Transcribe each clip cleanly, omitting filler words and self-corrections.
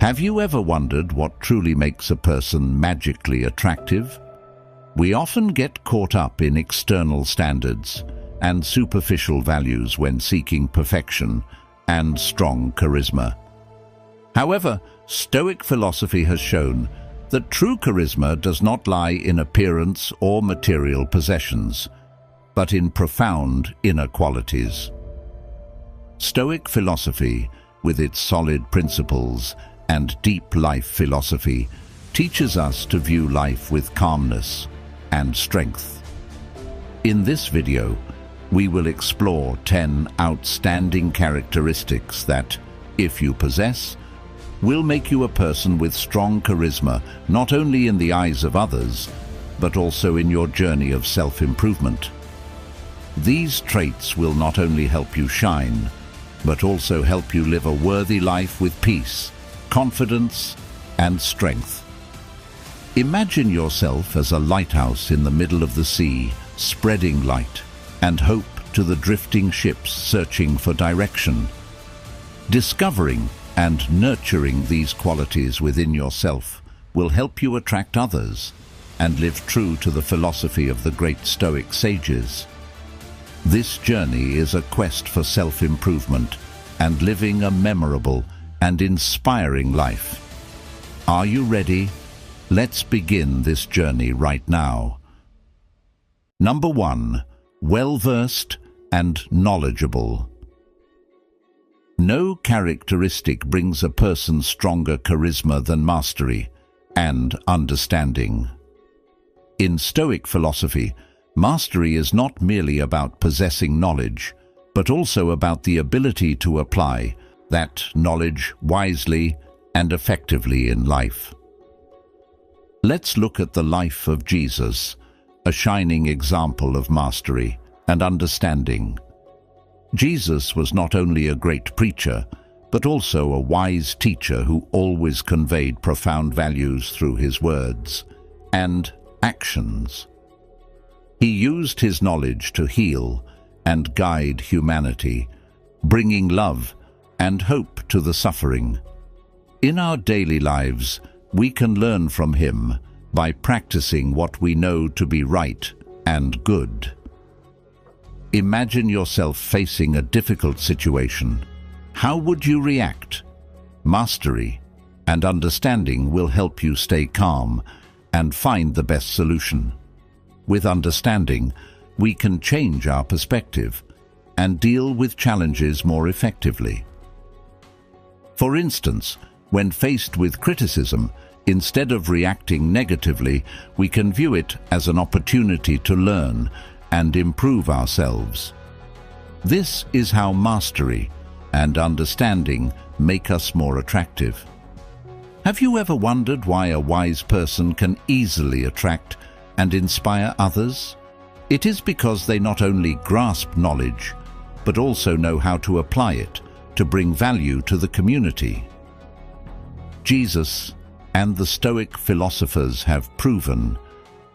Have you ever wondered what truly makes a person magically attractive? We often get caught up in external standards and superficial values when seeking perfection and strong charisma. However, Stoic philosophy has shown that true charisma does not lie in appearance or material possessions, but in profound inner qualities. Stoic philosophy, with its solid principles and deep life philosophy, teaches us to view life with calmness and strength. In this video, we will explore 10 outstanding characteristics that, if you possess, will make you a person with strong charisma, not only in the eyes of others, but also in your journey of self-improvement. These traits will not only help you shine, but also help you live a worthy life with peace, confidence, and strength. Imagine yourself as a lighthouse in the middle of the sea, spreading light and hope to the drifting ships searching for direction. Discovering and nurturing these qualities within yourself will help you attract others and live true to the philosophy of the great Stoic sages. This journey is a quest for self-improvement and living a memorable and inspiring life. Are you ready? Let's begin this journey right now. Number 1. Well-versed and knowledgeable. No characteristic brings a person stronger charisma than mastery and understanding. In Stoic philosophy, mastery is not merely about possessing knowledge, but also about the ability to apply that knowledge wisely and effectively in life. Let's look at the life of Jesus, a shining example of mastery and understanding. Jesus was not only a great preacher, but also a wise teacher who always conveyed profound values through his words and actions. He used his knowledge to heal and guide humanity, bringing love and hope to the suffering. In our daily lives, we can learn from him by practicing what we know to be right and good. Imagine yourself facing a difficult situation. How would you react? Mastery and understanding will help you stay calm and find the best solution. With understanding, we can change our perspective and deal with challenges more effectively. For instance, when faced with criticism, instead of reacting negatively, we can view it as an opportunity to learn and improve ourselves. This is how mastery and understanding make us more attractive. Have you ever wondered why a wise person can easily attract and inspire others? It is because they not only grasp knowledge, but also know how to apply it to bring value to the community. Jesus and the Stoic philosophers have proven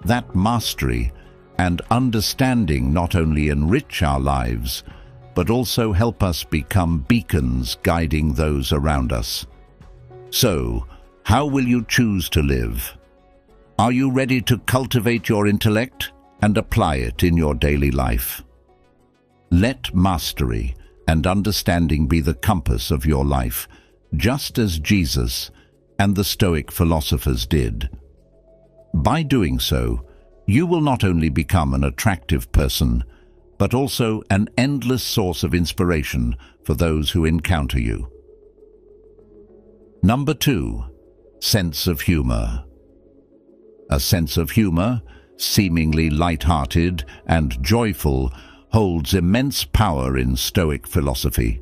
that mastery and understanding not only enrich our lives, but also help us become beacons guiding those around us. So, how will you choose to live? Are you ready to cultivate your intellect and apply it in your daily life? Let mastery and understanding be the compass of your life, just as Jesus and the Stoic philosophers did. By doing so, you will not only become an attractive person, but also an endless source of inspiration for those who encounter you. Number 2. Sense of humor. A sense of humor, seemingly light-hearted and joyful, holds immense power in Stoic philosophy.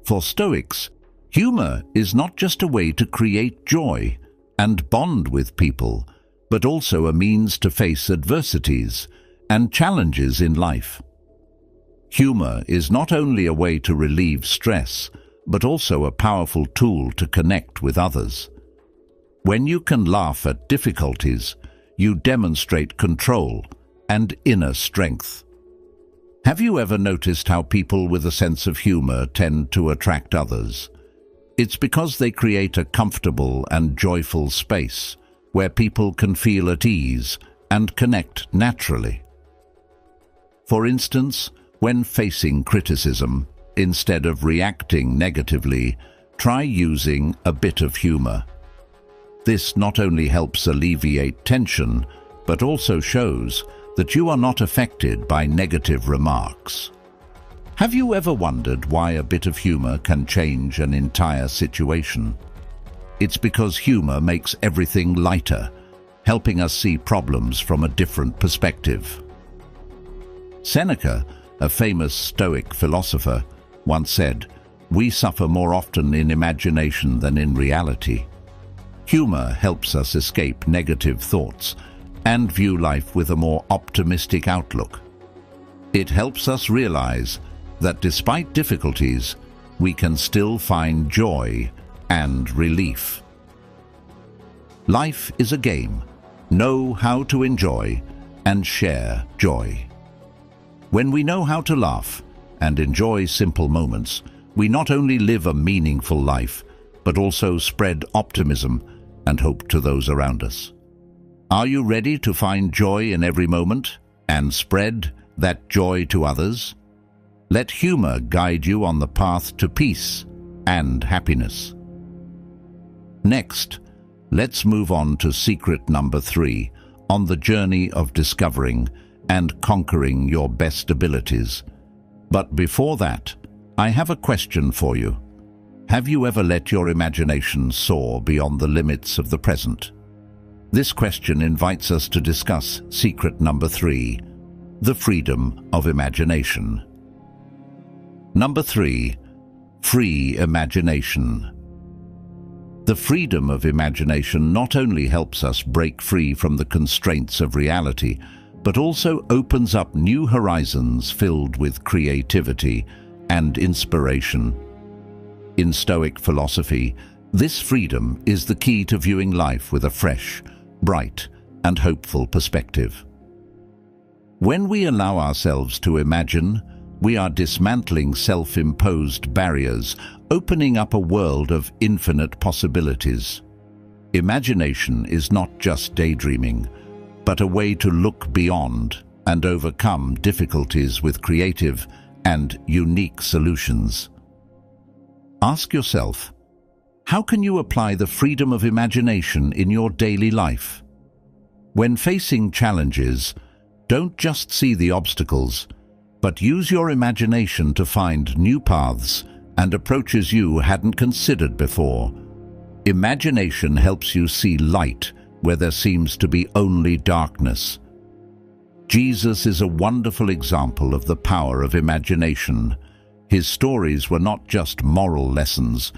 For Stoics, humor is not just a way to create joy and bond with people, but also a means to face adversities and challenges in life. Humor is not only a way to relieve stress, but also a powerful tool to connect with others. When you can laugh at difficulties, you demonstrate control and inner strength. Have you ever noticed how people with a sense of humor tend to attract others? It's because they create a comfortable and joyful space where people can feel at ease and connect naturally. For instance, when facing criticism, instead of reacting negatively, try using a bit of humor. This not only helps alleviate tension, but also shows that you are not affected by negative remarks. Have you ever wondered why a bit of humor can change an entire situation? It's because humor makes everything lighter, helping us see problems from a different perspective. Seneca, a famous Stoic philosopher, once said, "We suffer more often in imagination than in reality." Humor helps us escape negative thoughts and view life with a more optimistic outlook. It helps us realize that despite difficulties, we can still find joy and relief. Life is a game. Know how to enjoy and share joy. When we know how to laugh and enjoy simple moments, we not only live a meaningful life, but also spread optimism and hope to those around us. Are you ready to find joy in every moment and spread that joy to others? Let humor guide you on the path to peace and happiness. Next, let's move on to secret number 3 on the journey of discovering and conquering your best abilities. But before that, I have a question for you. Have you ever let your imagination soar beyond the limits of the present? This question invites us to discuss secret number 3, the freedom of imagination. Number 3, free imagination. The freedom of imagination not only helps us break free from the constraints of reality, but also opens up new horizons filled with creativity and inspiration. In Stoic philosophy, this freedom is the key to viewing life with a fresh, bright, and hopeful perspective. When we allow ourselves to imagine, we are dismantling self-imposed barriers, opening up a world of infinite possibilities. Imagination is not just daydreaming, but a way to look beyond and overcome difficulties with creative and unique solutions. Ask yourself, how can you apply the freedom of imagination in your daily life? When facing challenges, don't just see the obstacles, but use your imagination to find new paths and approaches you hadn't considered before. Imagination helps you see light where there seems to be only darkness. Jesus is a wonderful example of the power of imagination. His stories were not just moral lessons,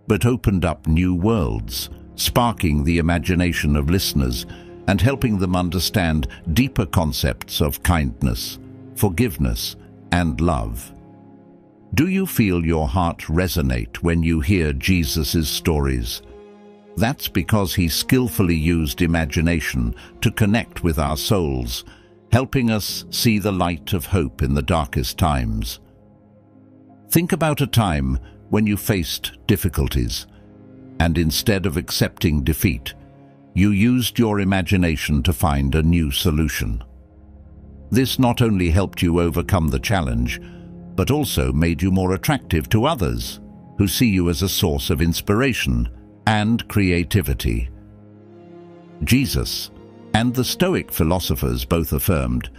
but opened up new worlds, sparking the imagination of listeners and helping them understand deeper concepts of kindness, forgiveness, and love. Do you feel your heart resonate when you hear Jesus' stories? That's because he skillfully used imagination to connect with our souls, helping us see the light of hope in the darkest times. Think about a time when you faced difficulties, and instead of accepting defeat, you used your imagination to find a new solution. This not only helped you overcome the challenge, but also made you more attractive to others, who see you as a source of inspiration and creativity. Jesus and the Stoic philosophers both affirmed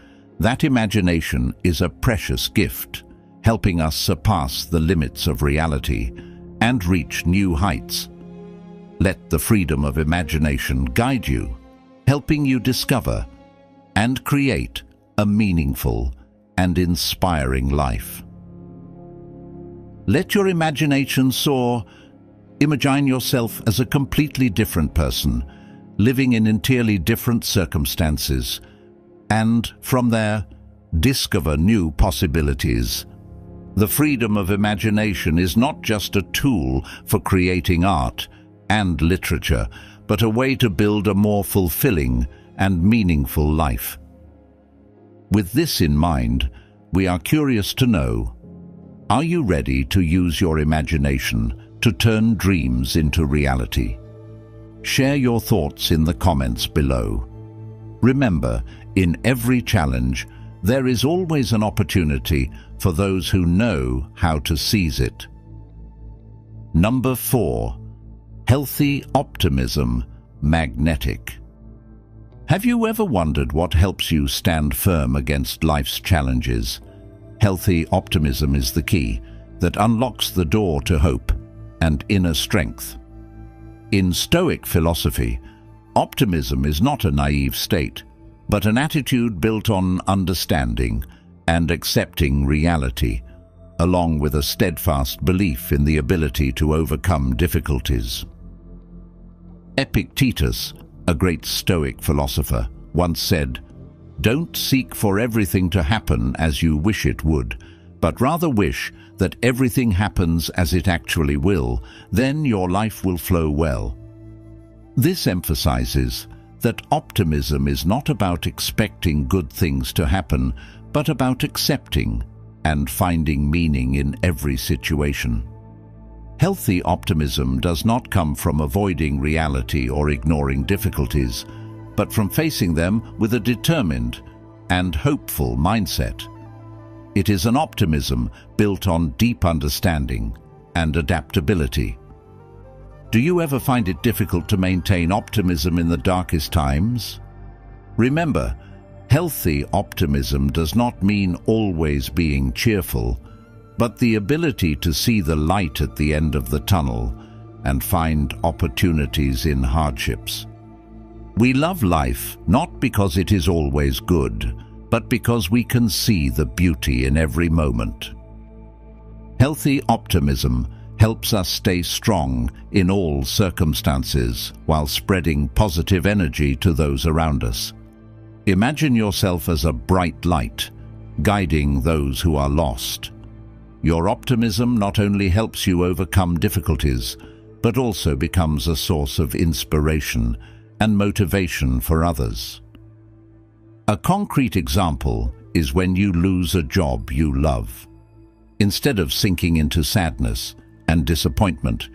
that imagination is a precious gift, helping us surpass the limits of reality and reach new heights. Let the freedom of imagination guide you, helping you discover and create a meaningful and inspiring life. Let your imagination soar. Imagine yourself as a completely different person, living in entirely different circumstances, and from there, discover new possibilities. The freedom of imagination is not just a tool for creating art and literature, but a way to build a more fulfilling and meaningful life. With this in mind, we are curious to know, are you ready to use your imagination to turn dreams into reality. Share your thoughts in the comments below. Remember, in every challenge, there is always an opportunity for those who know how to seize it. Number 4. Healthy optimism, magnetic. Have you ever wondered what helps you stand firm against life's challenges? Healthy optimism is the key that unlocks the door to hope and inner strength. In Stoic philosophy, optimism is not a naive state, but an attitude built on understanding and accepting reality, along with a steadfast belief in the ability to overcome difficulties. Epictetus, a great Stoic philosopher, once said, "Don't seek for everything to happen as you wish it would, but rather wish that everything happens as it actually will, then your life will flow well." This emphasizes that optimism is not about expecting good things to happen, but about accepting and finding meaning in every situation. Healthy optimism does not come from avoiding reality or ignoring difficulties, but from facing them with a determined and hopeful mindset. It is an optimism built on deep understanding and adaptability. Do you ever find it difficult to maintain optimism in the darkest times? Remember, healthy optimism does not mean always being cheerful, but the ability to see the light at the end of the tunnel and find opportunities in hardships. We love life not because it is always good, but because we can see the beauty in every moment. Healthy optimism helps us stay strong in all circumstances while spreading positive energy to those around us. Imagine yourself as a bright light, guiding those who are lost. Your optimism not only helps you overcome difficulties, but also becomes a source of inspiration and motivation for others. A concrete example is when you lose a job you love. Instead of sinking into sadness and disappointment,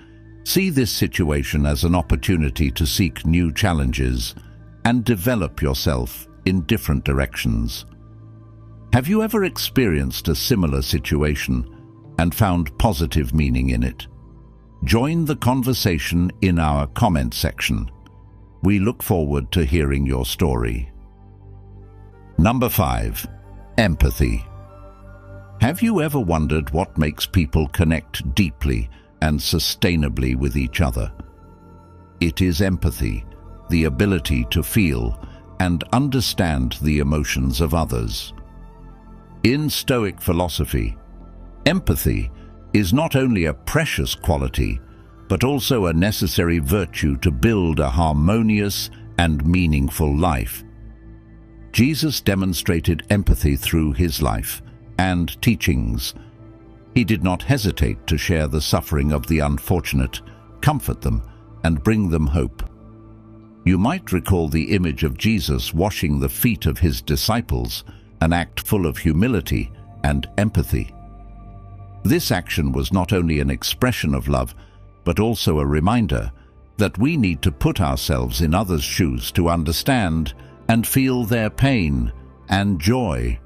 see this situation as an opportunity to seek new challenges and develop yourself in different directions. Have you ever experienced a similar situation and found positive meaning in it? Join the conversation in our comment section. We look forward to hearing your story. Number 5. Empathy. Have you ever wondered what makes people connect deeply and sustainably with each other? It is empathy, the ability to feel and understand the emotions of others. In Stoic philosophy, empathy is not only a precious quality, but also a necessary virtue to build a harmonious and meaningful life. Jesus demonstrated empathy through his life and teachings. He did not hesitate to share the suffering of the unfortunate, comfort them, and bring them hope. You might recall the image of Jesus washing the feet of his disciples, an act full of humility and empathy. This action was not only an expression of love, but also a reminder that we need to put ourselves in others' shoes to understand and feel their pain and joy.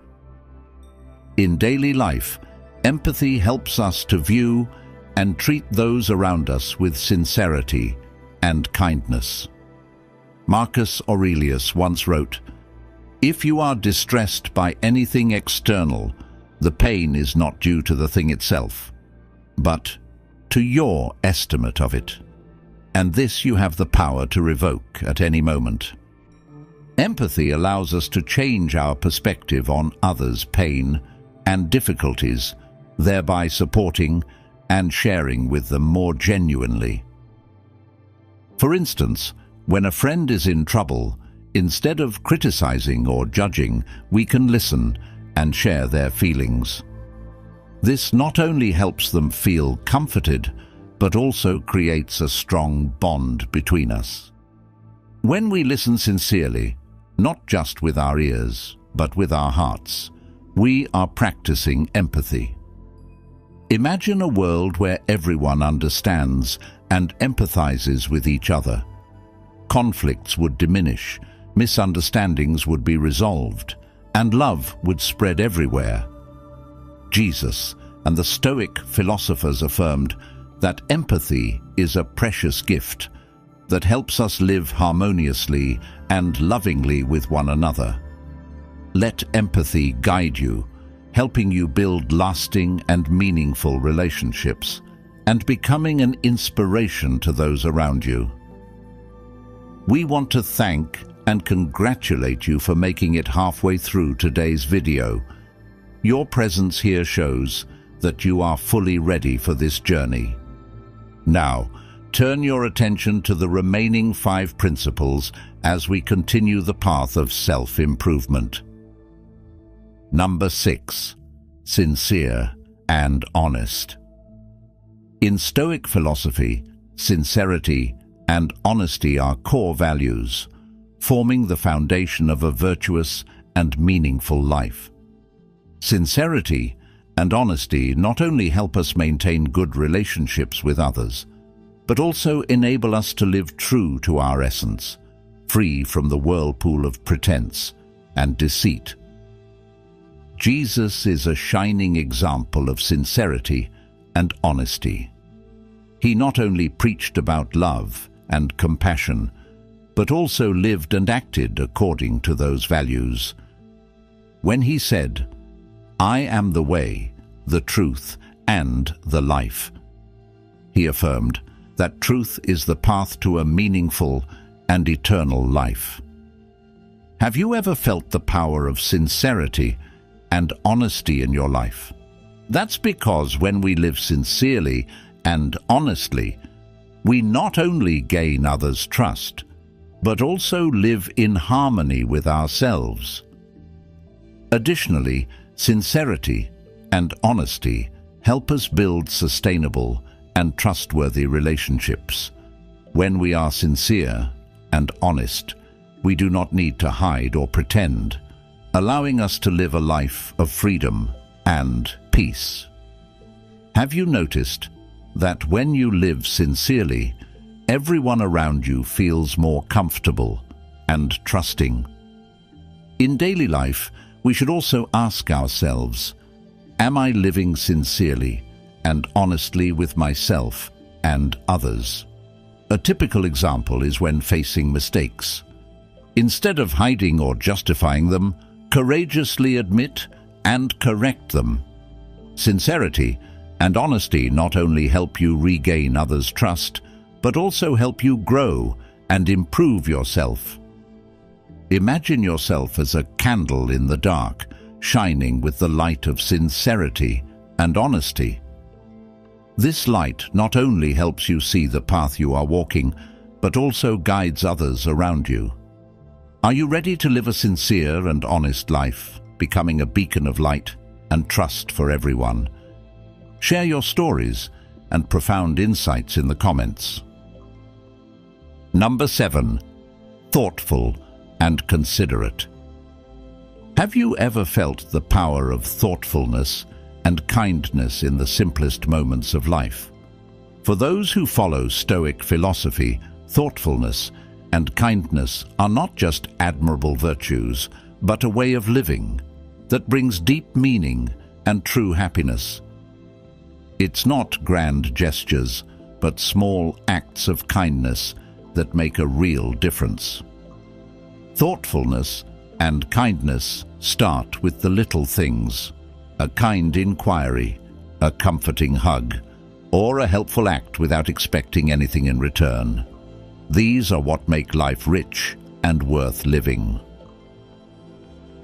In daily life, empathy helps us to view and treat those around us with sincerity and kindness. Marcus Aurelius once wrote, "If you are distressed by anything external, the pain is not due to the thing itself, but to your estimate of it, and this you have the power to revoke at any moment." Empathy allows us to change our perspective on others' pain and difficulties, thereby supporting and sharing with them more genuinely. For instance, when a friend is in trouble, instead of criticizing or judging, we can listen and share their feelings. This not only helps them feel comforted, but also creates a strong bond between us. When we listen sincerely, not just with our ears, but with our hearts, we are practicing empathy. Imagine a world where everyone understands and empathizes with each other. Conflicts would diminish, misunderstandings would be resolved, and love would spread everywhere. Jesus and the Stoic philosophers affirmed that empathy is a precious gift that helps us live harmoniously and lovingly with one another. Let empathy guide you, helping you build lasting and meaningful relationships, and becoming an inspiration to those around you. We want to thank and congratulate you for making it halfway through today's video. Your presence here shows that you are fully ready for this journey. Now, turn your attention to the remaining 5 principles as we continue the path of self-improvement. Number 6. Sincere and honest. In Stoic philosophy, sincerity and honesty are core values, forming the foundation of a virtuous and meaningful life. Sincerity and honesty not only help us maintain good relationships with others, but also enable us to live true to our essence, free from the whirlpool of pretense and deceit. Jesus is a shining example of sincerity and honesty. He not only preached about love and compassion, but also lived and acted according to those values. When he said, "I am the way, the truth, and the life," he affirmed that truth is the path to a meaningful and eternal life. Have you ever felt the power of sincerity and honesty in your life? That's because when we live sincerely and honestly, we not only gain others' trust, but also live in harmony with ourselves. Additionally, sincerity and honesty help us build sustainable and trustworthy relationships. When we are sincere and honest, we do not need to hide or pretend, allowing us to live a life of freedom and peace. Have you noticed that when you live sincerely, everyone around you feels more comfortable and trusting? In daily life, we should also ask ourselves, am I living sincerely and honestly with myself and others? A typical example is when facing mistakes. Instead of hiding or justifying them, courageously admit and correct them. Sincerity and honesty not only help you regain others' trust, but also help you grow and improve yourself. Imagine yourself as a candle in the dark, shining with the light of sincerity and honesty. This light not only helps you see the path you are walking, but also guides others around you. Are you ready to live a sincere and honest life, becoming a beacon of light and trust for everyone? Share your stories and profound insights in the comments. Number 7. Thoughtful and considerate. Have you ever felt the power of thoughtfulness and kindness in the simplest moments of life? For those who follow Stoic philosophy, thoughtfulness and kindness are not just admirable virtues, but a way of living that brings deep meaning and true happiness. It's not grand gestures, but small acts of kindness that make a real difference. Thoughtfulness and kindness start with the little things: a kind inquiry, a comforting hug, or a helpful act without expecting anything in return. These are what make life rich and worth living.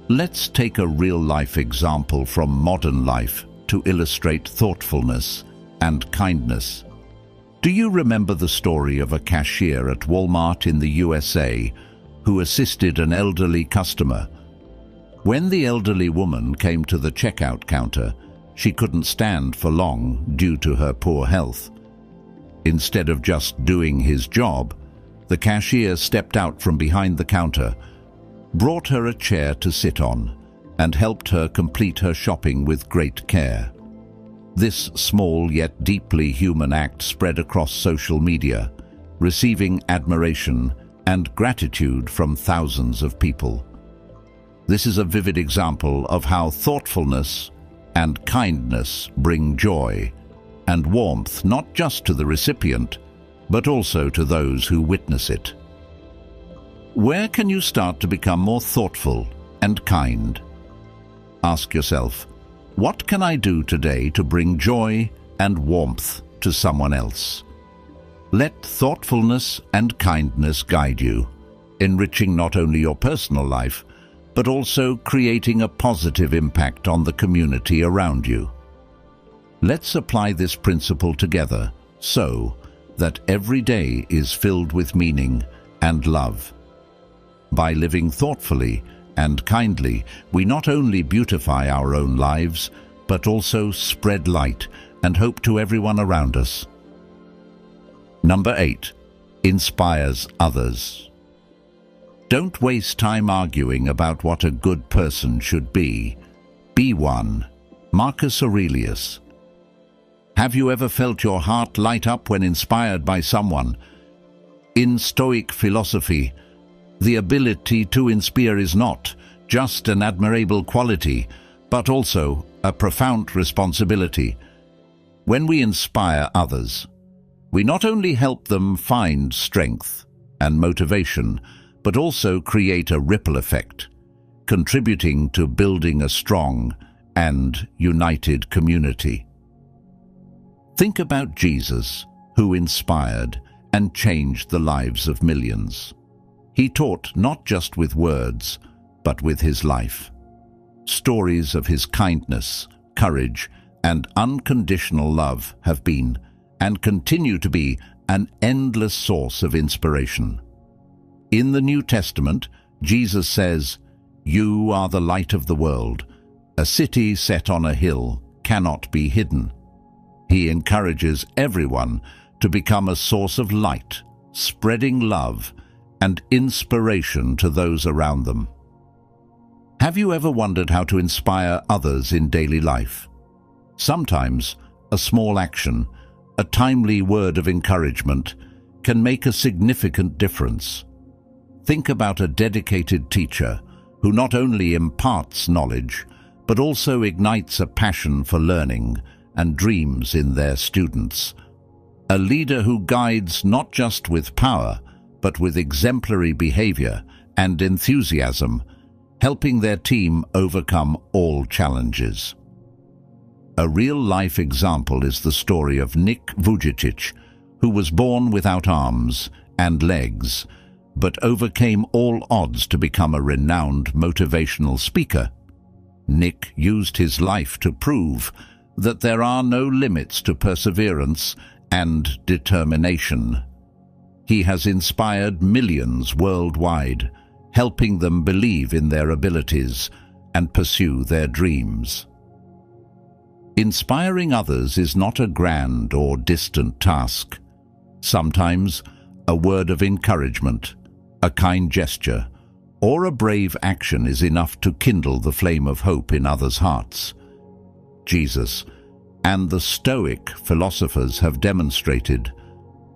Let's take a real-life example from modern life to illustrate thoughtfulness and kindness. Do you remember the story of a cashier at Walmart in the USA who assisted an elderly customer? When the elderly woman came to the checkout counter, she couldn't stand for long due to her poor health. Instead of just doing his job, the cashier stepped out from behind the counter, brought her a chair to sit on, and helped her complete her shopping with great care. This small yet deeply human act spread across social media, receiving admiration and gratitude from thousands of people. This is a vivid example of how thoughtfulness and kindness bring joy and warmth not just to the recipient, but also to those who witness it. Where can you start to become more thoughtful and kind? Ask yourself, what can I do today to bring joy and warmth to someone else? Let thoughtfulness and kindness guide you, enriching not only your personal life, but also creating a positive impact on the community around you. Let's apply this principle together so that every day is filled with meaning and love. By living thoughtfully and kindly, we not only beautify our own lives, but also spread light and hope to everyone around us. Number 8. Inspires others. Don't waste time arguing about what a good person should be. Be one. Marcus Aurelius. Have you ever felt your heart light up when inspired by someone? In Stoic philosophy, the ability to inspire is not just an admirable quality, but also a profound responsibility. When we inspire others, we not only help them find strength and motivation, but also create a ripple effect, contributing to building a strong and united community. Think about Jesus, who inspired and changed the lives of millions. He taught not just with words, but with his life. Stories of his kindness, courage, and unconditional love have been, and continue to be, an endless source of inspiration. In the New Testament, Jesus says, "You are the light of the world. A city set on a hill cannot be hidden." He encourages everyone to become a source of light, spreading love and inspiration to those around them. Have you ever wondered how to inspire others in daily life? Sometimes a small action, a timely word of encouragement, can make a significant difference. Think about a dedicated teacher who not only imparts knowledge, but also ignites a passion for learning and dreams in their students. A leader who guides not just with power, but with exemplary behavior and enthusiasm, helping their team overcome all challenges. A real-life example is the story of Nick Vujicic, who was born without arms and legs, but overcame all odds to become a renowned motivational speaker. Nick used his life to prove that there are no limits to perseverance and determination. He has inspired millions worldwide, helping them believe in their abilities and pursue their dreams. Inspiring others is not a grand or distant task. Sometimes a word of encouragement, a kind gesture, or a brave action is enough to kindle the flame of hope in others' hearts. Jesus and the Stoic philosophers have demonstrated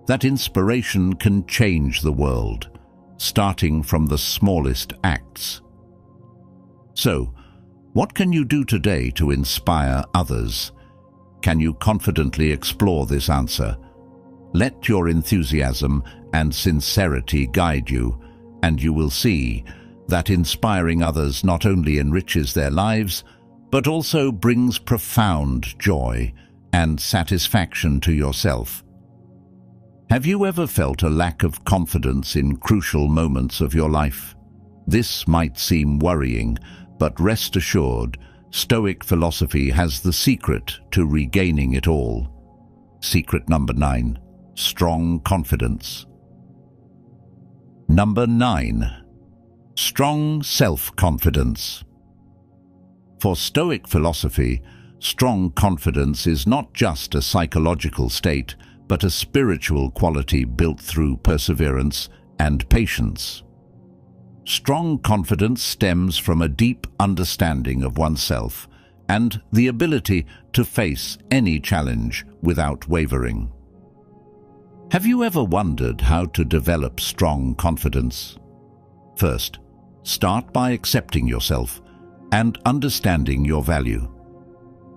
that inspiration can change the world, starting from the smallest acts. So, what can you do today to inspire others? Can you confidently explore this answer? Let your enthusiasm and sincerity guide you, and you will see that inspiring others not only enriches their lives, but also brings profound joy and satisfaction to yourself. Have you ever felt a lack of confidence in crucial moments of your life? This might seem worrying, but rest assured, Stoic philosophy has the secret to regaining it all. Secret number 9. Strong confidence. Number 9. Strong self-confidence. For Stoic philosophy, strong confidence is not just a psychological state, but a spiritual quality built through perseverance and patience. Strong confidence stems from a deep understanding of oneself and the ability to face any challenge without wavering. Have you ever wondered how to develop strong confidence? First, start by accepting yourself and understanding your value.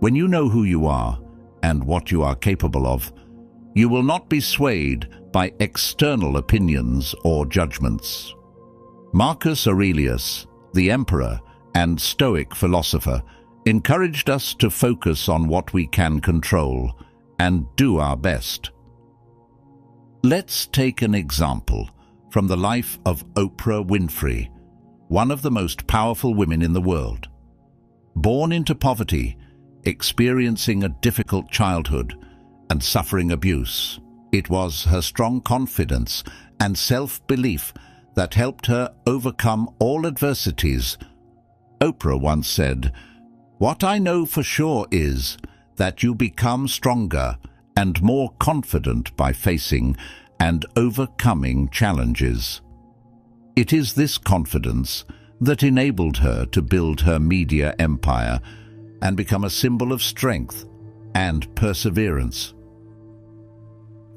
When you know who you are and what you are capable of, you will not be swayed by external opinions or judgments. Marcus Aurelius, the emperor and Stoic philosopher, encouraged us to focus on what we can control and do our best. Let's take an example from the life of Oprah Winfrey, one of the most powerful women in the world. Born into poverty, experiencing a difficult childhood, and suffering abuse, it was her strong confidence and self-belief that helped her overcome all adversities. Oprah once said, "What I know for sure is that you become stronger and more confident by facing and overcoming challenges." It is this confidence that enabled her to build her media empire and become a symbol of strength and perseverance.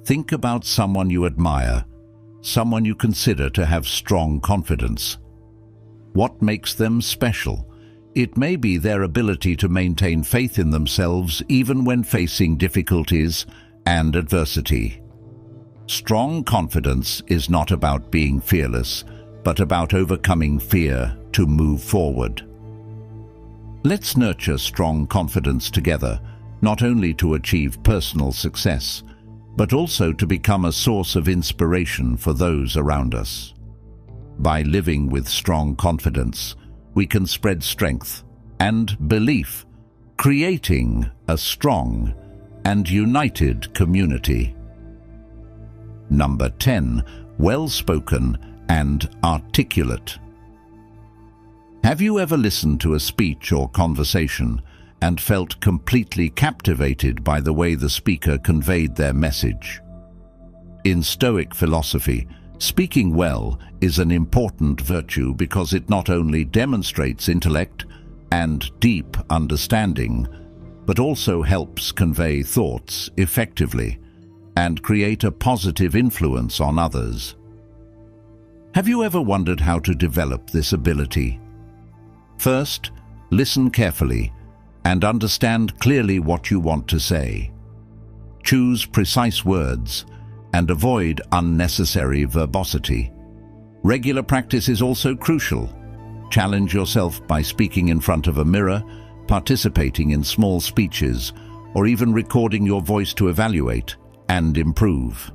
Think about someone you admire, someone you consider to have strong confidence. What makes them special? It may be their ability to maintain faith in themselves even when facing difficulties and adversity. Strong confidence is not about being fearless, but about overcoming fear to move forward. Let's nurture strong confidence together, not only to achieve personal success, but also to become a source of inspiration for those around us. By living with strong confidence, we can spread strength and belief, creating a strong and united community. Number 10. Well-spoken and articulate. Have you ever listened to a speech or conversation and felt completely captivated by the way the speaker conveyed their message? In Stoic philosophy, speaking well is an important virtue because it not only demonstrates intellect and deep understanding, but also helps convey thoughts effectively and create a positive influence on others. Have you ever wondered how to develop this ability? First, listen carefully and understand clearly what you want to say. Choose precise words and avoid unnecessary verbosity. Regular practice is also crucial. Challenge yourself by speaking in front of a mirror, participating in small speeches, or even recording your voice to evaluate and improve.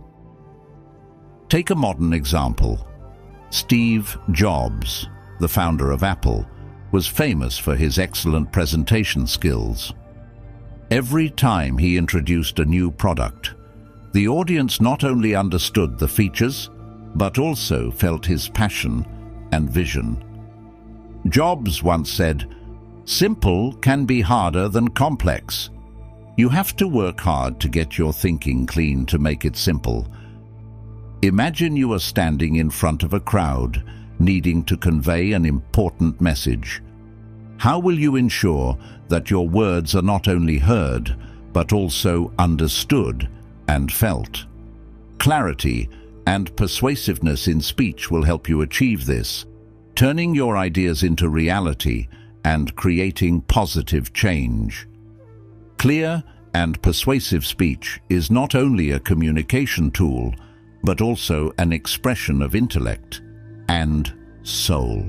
Take a modern example. Steve Jobs, the founder of Apple, was famous for his excellent presentation skills. Every time he introduced a new product, the audience not only understood the features, but also felt his passion and vision. Jobs once said, "Simple can be harder than complex." You have to work hard to get your thinking clean to make it simple. Imagine you are standing in front of a crowd, needing to convey an important message. How will you ensure that your words are not only heard, but also understood and felt? Clarity and persuasiveness in speech will help you achieve this, turning your ideas into reality and creating positive change. Clear and persuasive speech is not only a communication tool, but also an expression of intellect and soul.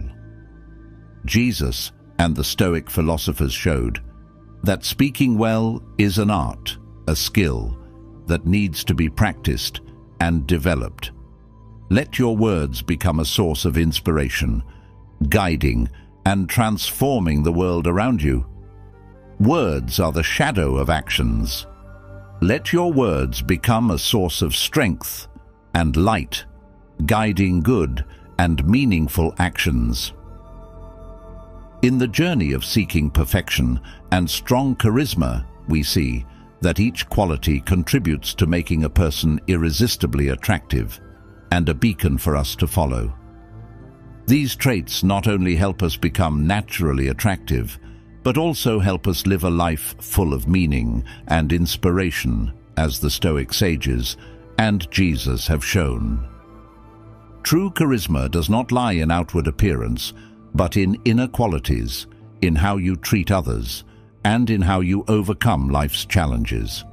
Jesus and the Stoic philosophers showed that speaking well is an art, a skill that needs to be practiced and developed. Let your words become a source of inspiration, guiding and transforming the world around you. Words are the shadow of actions. Let your words become a source of strength and light, guiding good and meaningful actions. In the journey of seeking perfection and strong charisma, we see that each quality contributes to making a person irresistibly attractive and a beacon for us to follow. These traits not only help us become naturally attractive, but also help us live a life full of meaning and inspiration, as the Stoic sages and Jesus have shown. True charisma does not lie in outward appearance, but in inner qualities, in how you treat others, and in how you overcome life's challenges.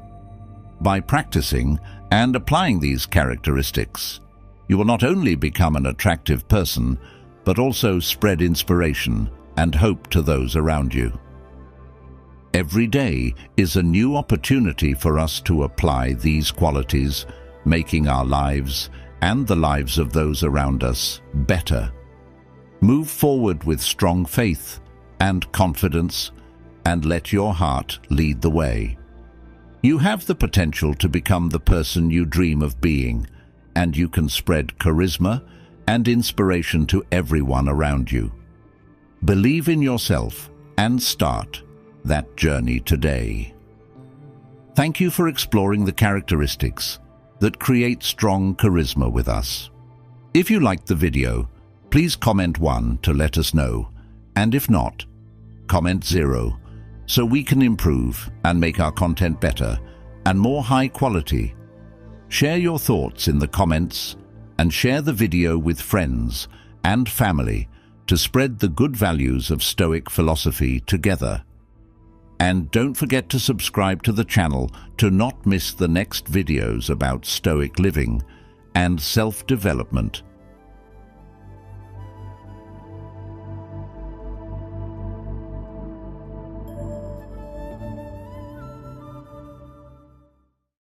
By practicing and applying these characteristics, you will not only become an attractive person, but also spread inspiration and hope to those around you. Every day is a new opportunity for us to apply these qualities, making our lives and the lives of those around us better. Move forward with strong faith and confidence, and let your heart lead the way. You have the potential to become the person you dream of being, and you can spread charisma and inspiration to everyone around you. Believe in yourself and start that journey today. Thank you for exploring the characteristics that create strong charisma with us. If you liked the video, please comment 1 to let us know, and if not, comment 0 so we can improve and make our content better and more high quality. Share your thoughts in the comments and share the video with friends and family to spread the good values of Stoic philosophy together. And don't forget to subscribe to the channel to not miss the next videos about Stoic living and self-development